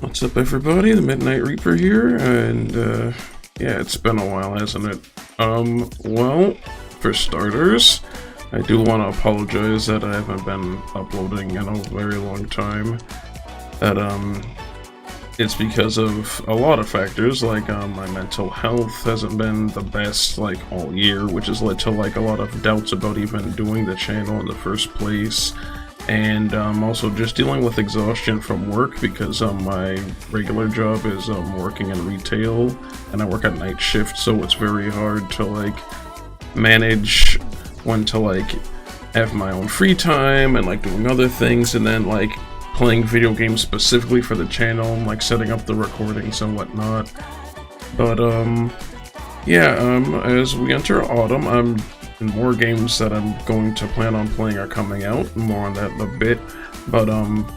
What's up, everybody? The Midnight Reaper here, and yeah, it's been a while, hasn't it? Well, for starters, I do want to apologize that I haven't been uploading in a very long time. That it's because of a lot of factors, like my mental health hasn't been the best like all year, which has led to like a lot of doubts about even doing the channel in the first place. And also just dealing with exhaustion from work, because my regular job is working in retail, and I work at night shift, so it's very hard to like manage when to like have my own free time and like doing other things, and then like playing video games specifically for the channel, and like setting up the recordings and whatnot. But yeah, as we enter autumn, more games that I'm going to plan on playing are coming out. More on that in a bit, but I'm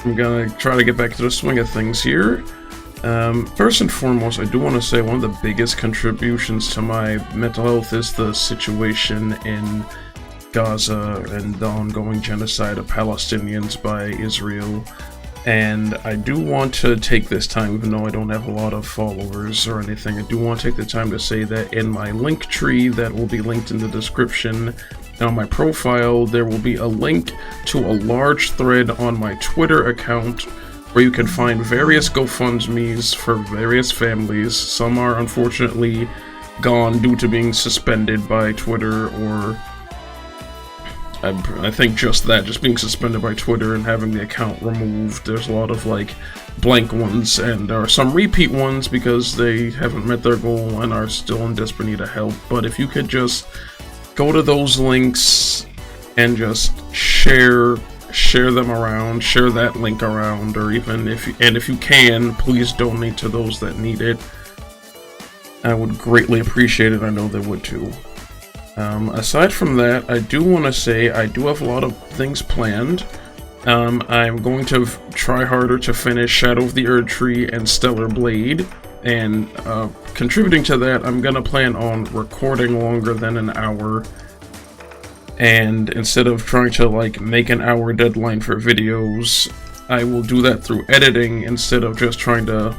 gonna try to get back to the swing of things here. First and foremost, I do want to say one of the biggest contributions to my mental health is the situation in Gaza and the ongoing genocide of Palestinians by Israel. And I do want to take this time, even though I don't have a lot of followers or anything, I do want to take the time to say that in my link tree that will be linked in the description on my profile, there will be a link to a large thread on my Twitter account where you can find various GoFundMes for various families. Some are unfortunately gone due to being suspended by Twitter, or I think just being suspended by Twitter and having the account removed. There's a lot of like blank ones, and there are some repeat ones because they haven't met their goal and are still in desperate need of help. But if you could just go to those links and just share them around, share that link around, or even if you can, please donate to those that need it. I would greatly appreciate it. I know they would too. Aside from that, I do want to say I do have a lot of things planned. I'm going to try harder to finish Shadow of the Erdtree and Stellar Blade, and contributing to that, I'm gonna plan on recording longer than an hour, and instead of trying to like make an hour deadline for videos, I will do that through editing instead of just trying to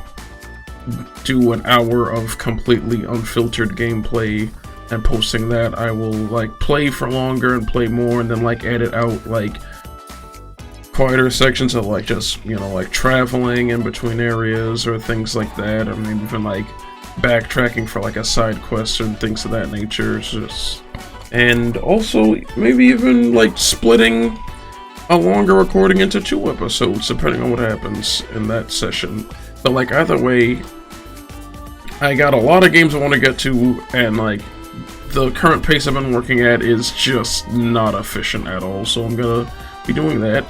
do an hour of completely unfiltered gameplay and posting that. I will like play for longer and play more, and then like edit out like quieter sections of like just, you know, like traveling in between areas or things like that. I mean, even like backtracking for like a side quest and things of that nature. It's just, and also maybe even like splitting a longer recording into 2 episodes depending on what happens in that session. But like either way, I got a lot of games I want to get to, and like the current pace I've been working at is just not efficient at all, so I'm gonna be doing that.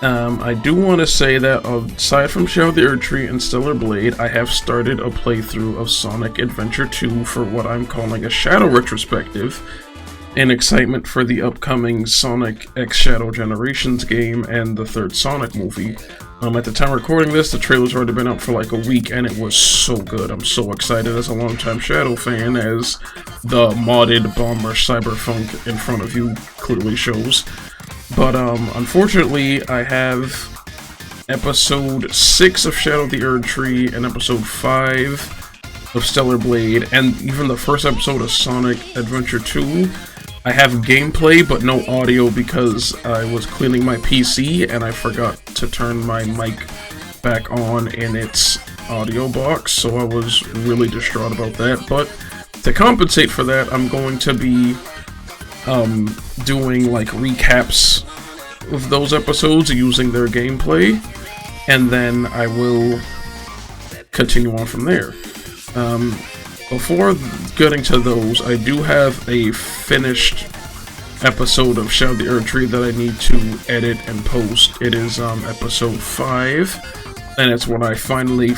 I do want to say that aside from Shadow of the Erdtree and Stellar Blade, I have started a playthrough of Sonic Adventure 2 for what I'm calling a Shadow Retrospective, in excitement for the upcoming Sonic X Shadow Generations game and the 3rd Sonic movie. At the time of recording this, the trailer's already been out for like a week, and it was so good. I'm so excited as a longtime Shadow fan, as the modded Bomber Cyberpunk in front of you clearly shows. But unfortunately, I have episode 6 of Shadow of the Erdtree and episode 5 of Stellar Blade, and even the first episode of Sonic Adventure 2. I have gameplay, but no audio because I was cleaning my PC and I forgot to turn my mic back on in its audio box, so I was really distraught about that. But to compensate for that, I'm going to be doing like recaps of those episodes using their gameplay, and then I will continue on from there. Before getting to those, I do have a finished episode of Shadow of the Erdtree that I need to edit and post. It is episode 5, and it's when I finally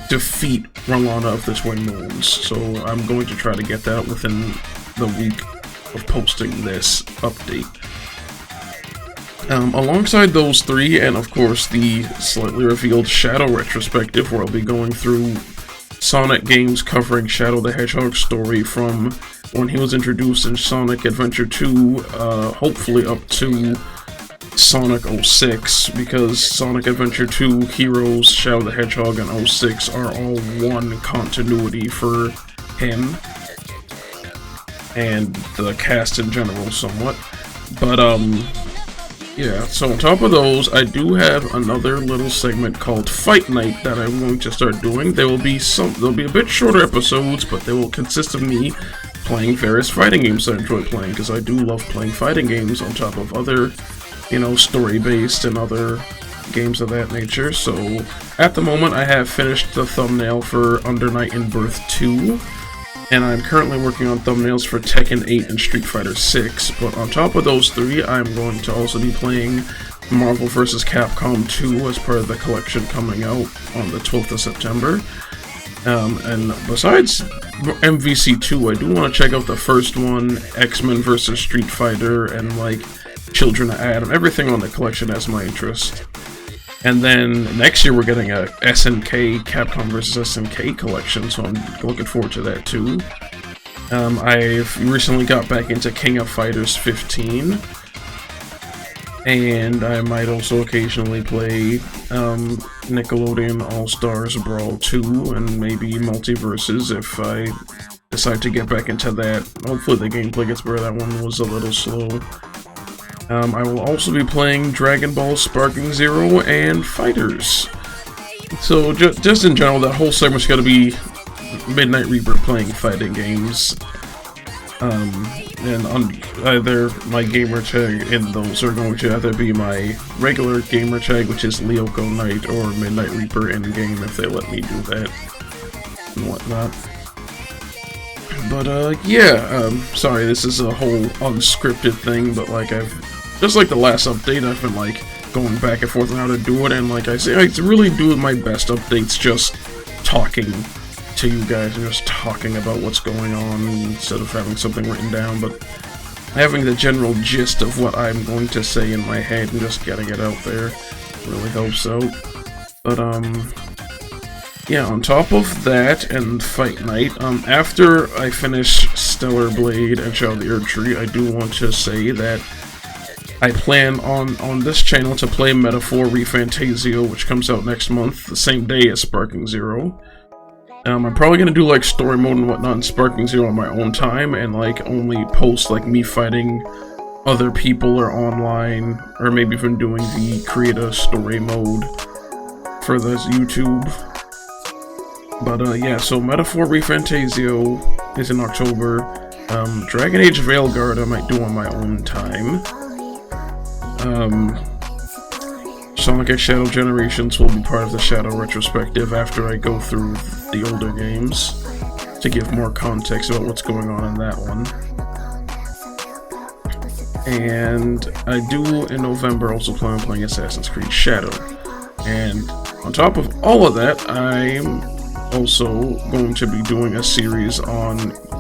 defeat Rolana of the Twin Moons. So I'm going to try to get that within the week of posting this update. Alongside those 3, and of course the slightly revealed Shadow Retrospective, where I'll be going through Sonic games covering Shadow the Hedgehog's story from when he was introduced in Sonic Adventure 2, hopefully up to Sonic 06, because Sonic Adventure 2, Heroes, Shadow the Hedgehog, and 06 are all one continuity for him and the cast in general somewhat. But yeah, so on top of those, I do have another little segment called Fight Night that I'm going to start doing. There'll be a bit shorter episodes, but they will consist of me playing various fighting games I enjoy playing, because I do love playing fighting games on top of other, you know, story-based and other games of that nature. So at the moment, I have finished the thumbnail for Under Night in Birth 2, and I'm currently working on thumbnails for Tekken 8 and Street Fighter 6, but on top of those three, I'm going to also be playing Marvel vs. Capcom 2 as part of the collection coming out on the 12th of September. And besides MVC2, I do want to check out the first one, X-Men vs. Street Fighter, and like Children of Atom. Everything on the collection has my interest. And then next year we're getting a SNK, Capcom vs. SNK collection, so I'm looking forward to that too. I've recently got back into King of Fighters 15, and I might also occasionally play Nickelodeon All-Stars Brawl 2, and maybe Multiverses if I decide to get back into that. Hopefully the gameplay gets better, that one was a little slow. I will also be playing Dragon Ball Sparking Zero and Fighters. So just in general, that whole segment's gotta be Midnight Reaper playing fighting games. And either my gamer tag in those are going to either be my regular gamer tag, which is LYOKO-KNIGHT, or Midnight Reaper in-game if they let me do that and whatnot. But yeah, sorry, this is a whole unscripted thing, but like just like the last update, I've been like going back and forth on how to do it, and like I say, I really do my best updates just talking to you guys and just talking about what's going on instead of having something written down, but having the general gist of what I'm going to say in my head and just getting it out there really helps out. But yeah, on top of that and Fight Night, after I finish Stellar Blade and Shadow the Erdtree, I do want to say that I plan on this channel to play Metaphor ReFantazio, which comes out next month, the same day as Sparking Zero. I'm probably gonna do like story mode and whatnot in Sparking Zero on my own time, and like only post like me fighting other people or online, or maybe even doing the create a story mode for this YouTube. But yeah, so Metaphor ReFantazio is in October. Dragon Age Veilguard I might do on my own time. Sonic X Shadow Generations will be part of the Shadow retrospective after I go through the older games to give more context about what's going on in that one. And I do in November also plan on playing Assassin's Creed Shadow. And on top of all of that, I'm also going to be doing a series on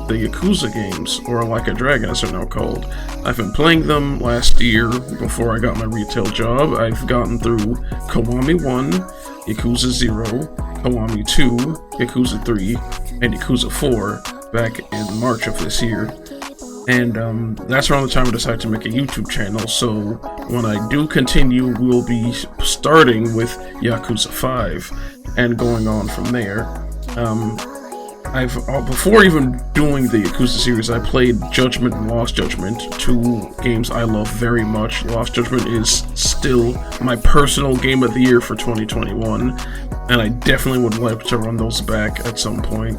the Yakuza games, or Like a Dragon as they're now called. I've been playing them last year before I got my retail job. I've gotten through Kiwami 1, Yakuza 0, Kiwami 2, Yakuza 3, and Yakuza 4 back in March of this year. And that's around the time I decided to make a YouTube channel, so when I do continue, we'll be starting with Yakuza 5 and going on from there. Before even doing the Yakuza series, I played Judgment and Lost Judgment, two games I love very much. Lost Judgment is still my personal game of the year for 2021, and I definitely would like to run those back at some point.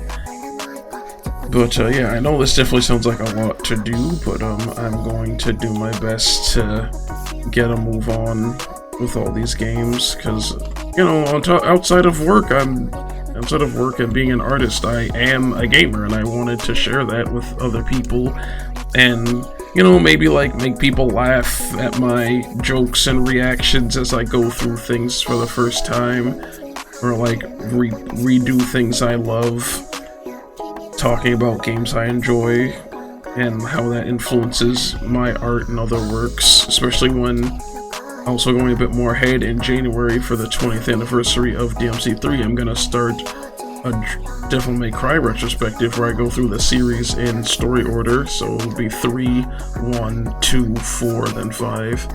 But yeah, I know this definitely sounds like a lot to do, but I'm going to do my best to get a move on with all these games, because, you know, outside of work and being an artist, I am a gamer, and I wanted to share that with other people, and, you know, maybe like make people laugh at my jokes and reactions as I go through things for the first time, or like redo things I love, talking about games I enjoy and how that influences my art and other works, especially when also going a bit more ahead in January for the 20th anniversary of DMC3. I'm gonna start a Devil May Cry retrospective where I go through the series in story order, so it'll be 3, 1, 2, 4, then 5.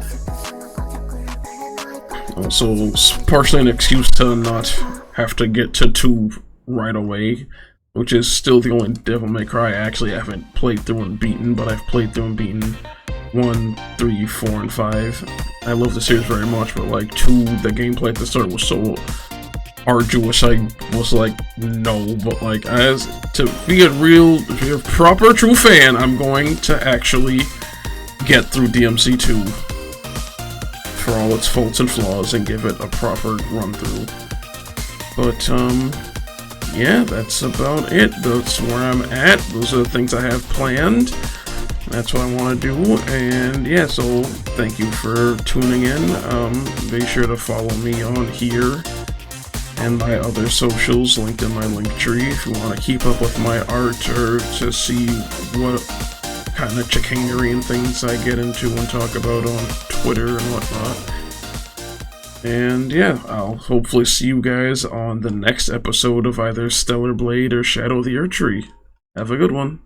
Also, it's partially an excuse to not have to get to 2 right away, which is still the only Devil May Cry I actually haven't played through and beaten, but I've played through and beaten 1, 3, 4, and 5. I love the series very much, but like 2, the gameplay at the start was so arduous, I was like, no, but like, as to be a real, proper, true fan, I'm going to actually get through DMC2 for all its faults and flaws and give it a proper run-through. But, yeah, that's about it. That's where I'm at. Those are the things I have planned. That's what I want to do, and yeah, so thank you for tuning in. Be sure to follow me on here and my other socials linked in my link tree if you want to keep up with my art or to see what kind of chicanery and things I get into and talk about on Twitter and whatnot. And yeah, I'll hopefully see you guys on the next episode of either Stellar Blade or Shadow the Erdtree. Have a good one.